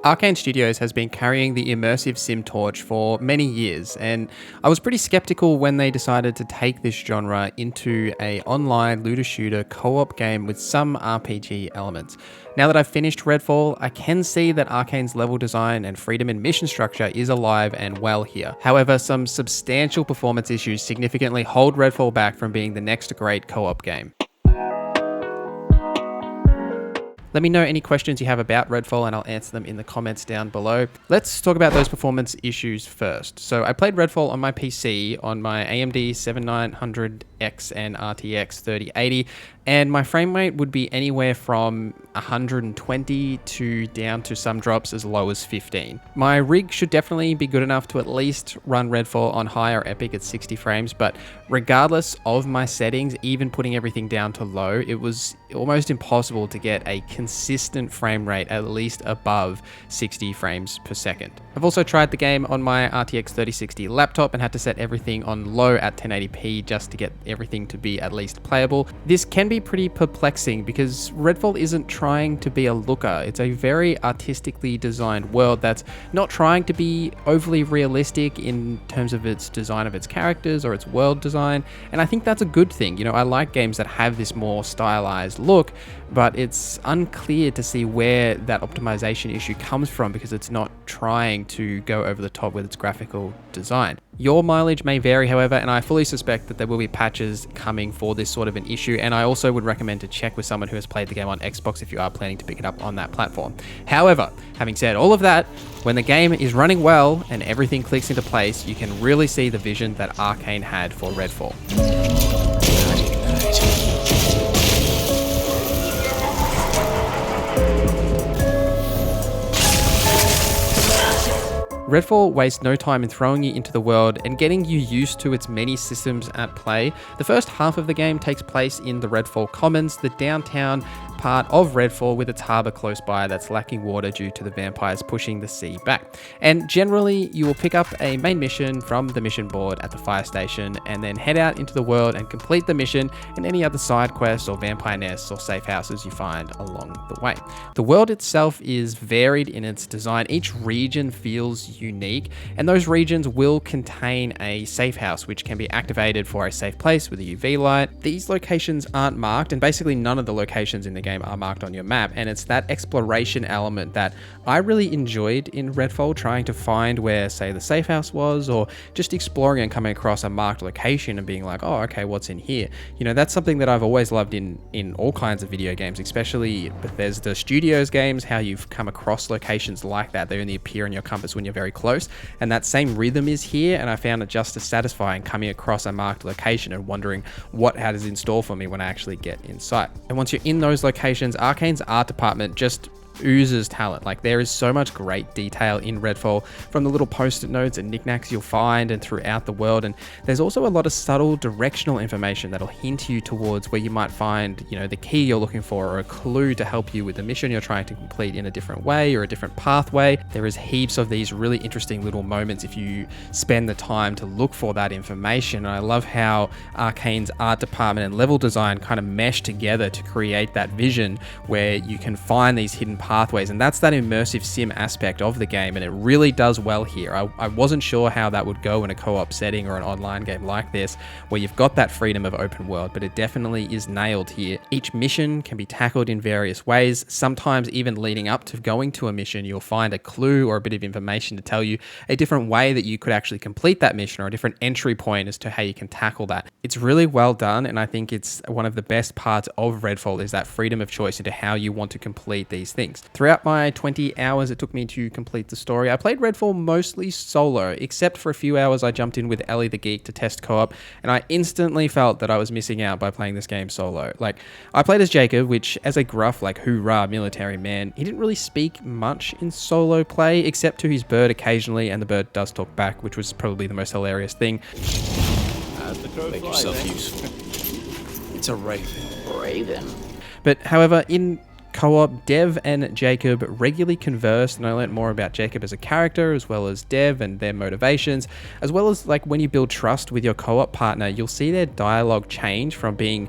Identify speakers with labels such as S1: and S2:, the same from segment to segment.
S1: Arkane Studios has been carrying the immersive sim torch for many years, and I was pretty skeptical when they decided to take this genre into an online looter shooter co-op game with some RPG elements. Now that I've finished Redfall, I can see that Arkane's level design and freedom in mission structure is alive and well here. However, some substantial performance issues significantly hold Redfall back from being the next great co-op game. Let me know any questions you have about Redfall and I'll answer them in the comments down below. Let's talk about those performance issues first. So I played Redfall on my PC on my AMD 7900X and RTX 3080, and my frame rate would be anywhere from 120 to down to some drops as low as 15. My rig should definitely be good enough to at least run Redfall on high or epic at 60 frames, but regardless of my settings, even putting everything down to low, it was almost impossible to get a consistent frame rate at least above 60 frames per second. I've also tried the game on my RTX 3060 laptop and had to set everything on low at 1080p just to get everything to be at least playable. This can be pretty perplexing because Redfall isn't trying to be a looker. It's a very artistically designed world that's not trying to be overly realistic in terms of its design of its characters or its world design, and I think that's a good thing. You know, I like games that have this more stylized look, but it's unclear to see where that optimization issue comes from because it's not trying to go over the top with its graphical design. Your mileage may vary, however, and I fully suspect that there will be patches coming for this sort of an issue, and I also would recommend to check with someone who has played the game on Xbox if you are planning to pick it up on that platform. However, having said all of that, when the game is running well and everything clicks into place, you can really see the vision that Arkane had for Redfall. Redfall wastes no time in throwing you into the world and getting you used to its many systems at play. The first half of the game takes place in the Redfall Commons, the downtown part of Redfall with its harbour close by that's lacking water due to the vampires pushing the sea back. And generally, you will pick up a main mission from the mission board at the fire station and then head out into the world and complete the mission and any other side quests or vampire nests or safe houses you find along the way. The world itself is varied in its design. Each region feels unique, and those regions will contain a safe house which can be activated for a safe place with a UV light. These locations aren't marked, and basically none of the locations in the game are marked on your map, and it's that exploration element that I really enjoyed in Redfall, trying to find where, say, the safe house was, or just exploring and coming across a marked location and being like, oh, okay, what's in here? You know, that's something that I've always loved in all kinds of video games, especially Bethesda Studios games, how you've come across locations like that. They only appear in your compass when you're very close, and that same rhythm is here, and I found it just as satisfying coming across a marked location and wondering what is in store for me when I actually get inside. And once you're in those locations, Arkane's art department just oozes talent. Like, there is so much great detail in Redfall, from the little post-it notes and knickknacks you'll find and throughout the world, and there's also a lot of subtle directional information that'll hint you towards where you might find, you know, the key you're looking for or a clue to help you with the mission you're trying to complete in a different way or a different pathway. There is heaps of these really interesting little moments if you spend the time to look for that information, and I love how Arkane's art department and level design kind of mesh together to create that vision where you can find these hidden pathways, and that's that immersive sim aspect of the game, and it really does well here. I wasn't sure how that would go in a co-op setting or an online game like this, where you've got that freedom of open world, but it definitely is nailed here. Each mission can be tackled in various ways. Sometimes even leading up to going to a mission, you'll find a clue or a bit of information to tell you a different way that you could actually complete that mission, or a different entry point as to how you can tackle that. It's really well done, and I think it's one of the best parts of Redfall is that freedom of choice into how you want to complete these things. Throughout my 20 hours it took me to complete the story, I played Redfall mostly solo, except for a few hours I jumped in with Ellie the Geek to test co-op, and I instantly felt that I was missing out by playing this game solo. Like, I played as Jacob, which, as a gruff, like, hoorah military man, he didn't really speak much in solo play, except to his bird occasionally, and the bird does talk back, which was probably the most hilarious thing.
S2: Make yourself useful. It's a raven.
S3: Raven.
S1: But however, in Co-op, Dev and Jacob regularly conversed, and I learned more about Jacob as a character, as well as Dev and their motivations, as well as like when you build trust with your co-op partner, you'll see their dialogue change from being,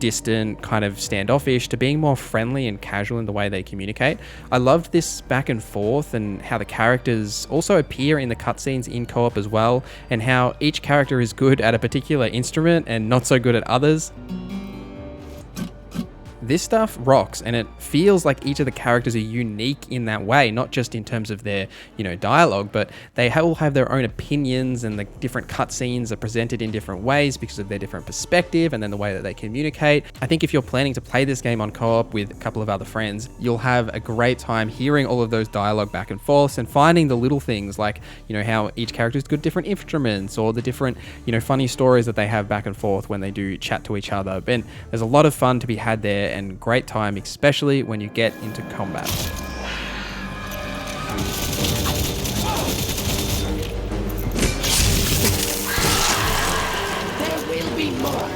S1: distant, kind of standoffish, to being more friendly and casual in the way they communicate. I loved this back and forth, and how the characters also appear in the cutscenes in co-op as well, and how each character is good at a particular instrument and not so good at others. This stuff rocks, and it feels like each of the characters are unique in that way, not just in terms of their, dialogue, but they all have their own opinions, and the different cutscenes are presented in different ways because of their different perspective and then the way that they communicate. I think if you're planning to play this game on co-op with a couple of other friends, you'll have a great time hearing all of those dialogue back and forth and finding the little things like, how each character's got different instruments, or the different, funny stories that they have back and forth when they do chat to each other. And there's a lot of fun to be had there, and great time, especially when you get into combat.
S3: There will be more.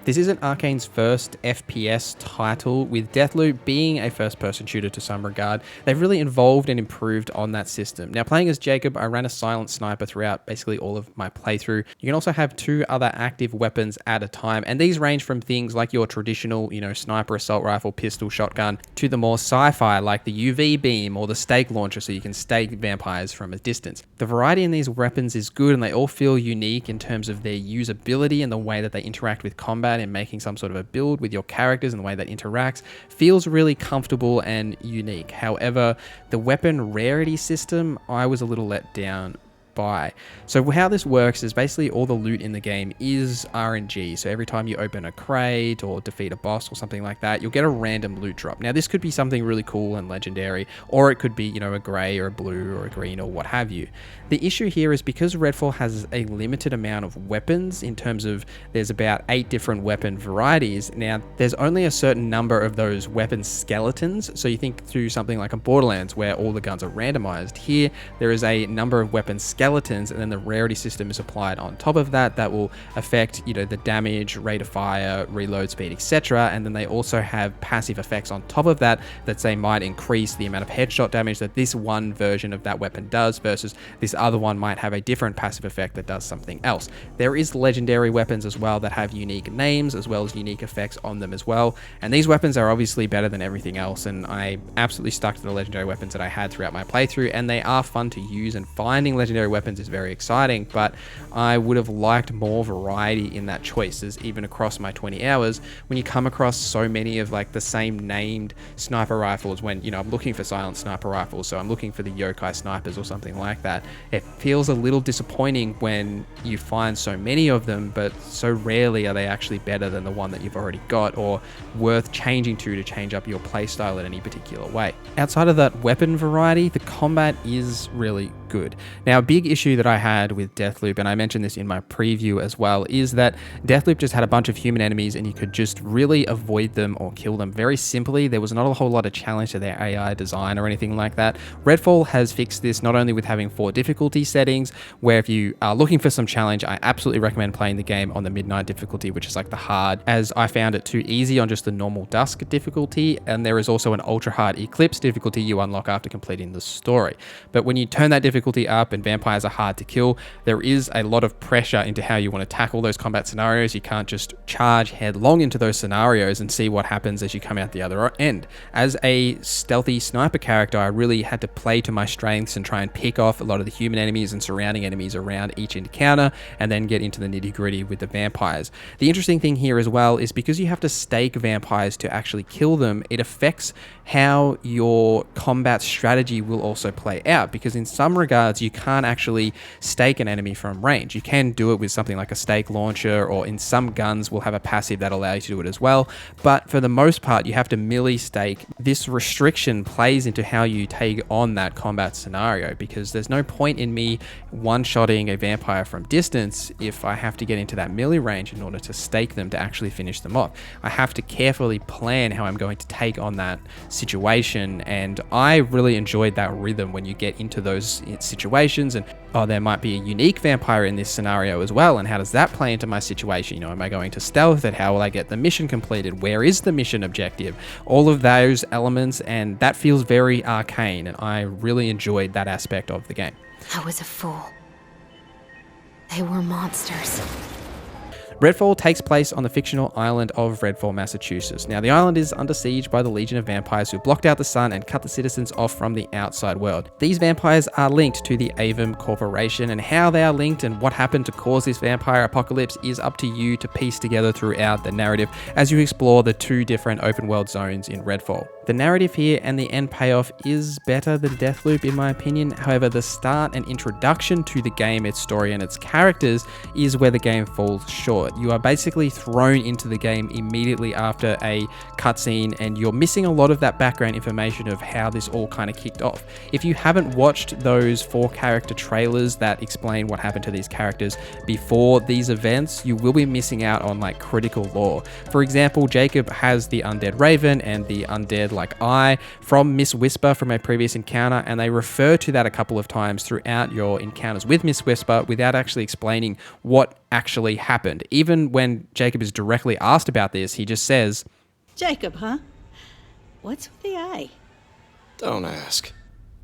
S1: This isn't Arkane's first FPS title, with Deathloop being a first-person shooter to some regard. They've really evolved and improved on that system. Now, playing as Jacob, I ran a silent sniper throughout basically all of my playthrough. You can also have 2 other active weapons at a time, and these range from things like your traditional, sniper, assault rifle, pistol, shotgun, to the more sci-fi like the UV beam or the stake launcher, so you can stake vampires from a distance. The variety in these weapons is good, and they all feel unique in terms of their usability and the way that they interact with combat, and making some sort of a build with your characters and the way that interacts feels really comfortable and unique. However, the weapon rarity system, I was a little let down by. So how this works is basically all the loot in the game is RNG. So every time you open a crate or defeat a boss or something like that, you'll get a random loot drop. Now, this could be something really cool and legendary, or it could be, a gray or a blue or a green or what have you. The issue here is because Redfall has a limited amount of weapons, in terms of there's about 8 different weapon varieties. Now, there's only a certain number of those weapon skeletons. So you think through something like a Borderlands where all the guns are randomized. Here, there is a number of weapon skeletons, and then the rarity system is applied on top of that will affect, the damage, rate of fire, reload speed, etc. And then they also have passive effects on top of that say might increase the amount of headshot damage that this one version of that weapon does, versus this other one might have a different passive effect that does something else. There is legendary weapons as well that have unique names as well as unique effects on them as well, and these weapons are obviously better than everything else, and I absolutely stuck to the legendary weapons that I had throughout my playthrough, and they are fun to use, and finding legendary weapons is very exciting, but I would have liked more variety in that choices, even across my 20 hours, when you come across so many of like the same named sniper rifles. When, I'm looking for silent sniper rifles, so I'm looking for the yokai snipers or something like that. It feels a little disappointing when you find so many of them, but so rarely are they actually better than the one that you've already got, or worth changing to change up your playstyle in any particular way. Outside of that weapon variety, the combat is really good. Now, a big issue that I had with Deathloop, and I mentioned this in my preview as well, is that Deathloop just had a bunch of human enemies, and you could just really avoid them or kill them very simply. There was not a whole lot of challenge to their AI design or anything like that. Redfall has fixed this, not only with having 4 difficulty settings, where if you are looking for some challenge, I absolutely recommend playing the game on the midnight difficulty, which is like the hard, as I found it too easy on just the normal dusk difficulty, and there is also an ultra hard eclipse difficulty you unlock after completing the story. But when you turn that difficulty up and vampires are hard to kill, there is a lot of pressure into how you want to tackle those combat scenarios. You can't just charge headlong into those scenarios and see what happens as you come out the other end. As a stealthy sniper character, I really had to play to my strengths and try and pick off a lot of the human enemies and surrounding enemies around each encounter, and then get into the nitty-gritty with the vampires. The interesting thing here as well is because you have to stake vampires to actually kill them, it affects how your combat strategy will also play out, because in some regards, you can't actually stake an enemy from range. You can do it with something like a stake launcher, or in some guns will have a passive that allows you to do it as well. But for the most part, you have to melee stake. This restriction plays into how you take on that combat scenario, because there's no point in me one-shotting a vampire from distance if I have to get into that melee range in order to stake them to actually finish them off. I have to carefully plan how I'm going to take on that situation, and I really enjoyed that rhythm when you get into those situations. And there might be a unique vampire in this scenario as well, and how does that play into my situation? You know, am I going to stealth it? How will I get the mission completed? Where is the mission objective? All of those elements, and that feels very Arkane, and I really enjoyed that aspect of the game.
S3: I was a fool. They were monsters.
S1: Redfall takes place on the fictional island of Redfall, Massachusetts. Now, the island is under siege by the Legion of Vampires who blocked out the sun and cut the citizens off from the outside world. These vampires are linked to the Avon Corporation, and how they are linked and what happened to cause this vampire apocalypse is up to you to piece together throughout the narrative as you explore the 2 different open world zones in Redfall. The narrative here and the end payoff is better than Deathloop in my opinion. However, the start and introduction to the game, its story and its characters is where the game falls short. You are basically thrown into the game immediately after a cutscene, and you're missing a lot of that background information of how this all kind of kicked off. If you haven't watched those 4 character trailers that explain what happened to these characters before these events, you will be missing out on like critical lore. For example, Jacob has the undead raven and the undead like eye from Miss Whisper from a previous encounter, and they refer to that a couple of times throughout your encounters with Miss Whisper without actually explaining what actually happened. Even when Jacob is directly asked about this, he just says,
S4: Jacob, huh? What's with the eye?
S2: Don't ask.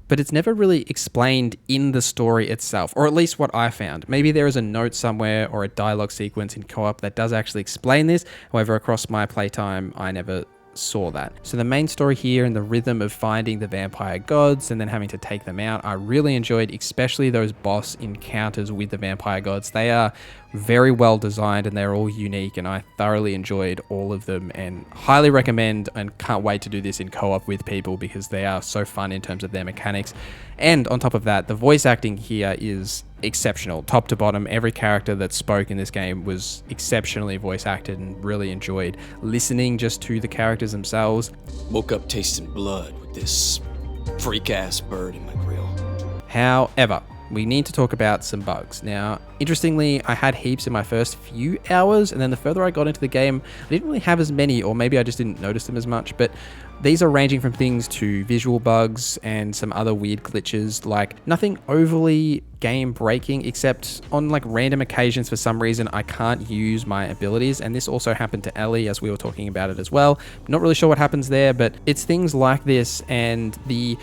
S1: But it's never really explained in the story itself, or at least what I found. Maybe there is a note somewhere or a dialogue sequence in co-op that does actually explain this. However, across my playtime, I never saw that. So the main story here and the rhythm of finding the vampire gods and then having to take them out, I really enjoyed, especially those boss encounters with the vampire gods. They are very well designed and they're all unique, and I thoroughly enjoyed all of them and highly recommend, and can't wait to do this in co-op with people because they are so fun in terms of their mechanics. And on top of that, the voice acting here is exceptional, top to bottom. Every character that spoke in this game was exceptionally voice acted, and really enjoyed listening just to the characters themselves.
S2: Woke up tasting blood with this freak-ass bird in my grill.
S1: However, we need to talk about some bugs. Now, interestingly, I had heaps in my first few hours, and then the further I got into the game, I didn't really have as many, or maybe I just didn't notice them as much, but these are ranging from things to visual bugs and some other weird glitches, like nothing overly game breaking, except on like random occasions for some reason I can't use my abilities, and this also happened to Ellie as we were talking about it as well. Not really sure what happens there, but it's things like this and the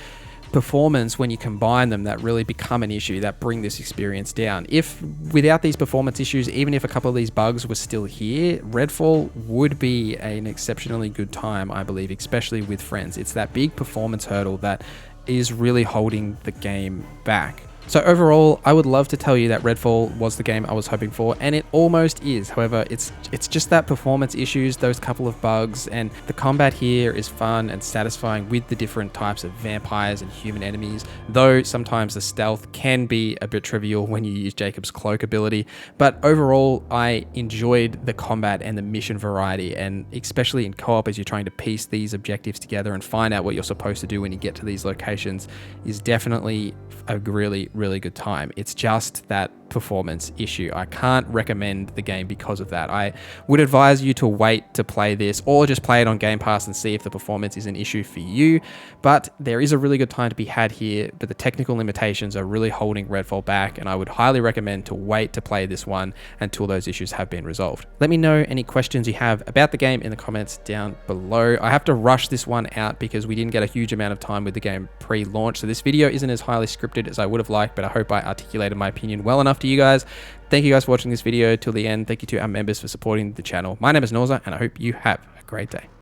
S1: performance when you combine them that really become an issue that bring this experience down. If without these performance issues, even if a couple of these bugs were still here, Redfall would be an exceptionally good time, I believe, especially with friends. It's that big performance hurdle that is really holding the game back. So overall, I would love to tell you that Redfall was the game I was hoping for, and it almost is. However, it's just that performance issues, those couple of bugs, and the combat here is fun and satisfying with the different types of vampires and human enemies, though sometimes the stealth can be a bit trivial when you use Jacob's cloak ability. But overall, I enjoyed the combat and the mission variety, and especially in co-op as you're trying to piece these objectives together and find out what you're supposed to do when you get to these locations, is definitely a really good time. It's just that performance issue. I can't recommend the game because of that. I would advise you to wait to play this, or just play it on Game Pass and see if the performance is an issue for you. But there is a really good time to be had here, but the technical limitations are really holding Redfall back, and I would highly recommend to wait to play this one until those issues have been resolved. Let me know any questions you have about the game in the comments down below. I have to rush this one out because we didn't get a huge amount of time with the game pre-launch, so this video isn't as highly scripted as I would have liked, but I hope I articulated my opinion well enough to you guys. Thank you guys for watching this video till the end. Thank you to our members for supporting the channel. My name is NorZZa, and I hope you have a great day.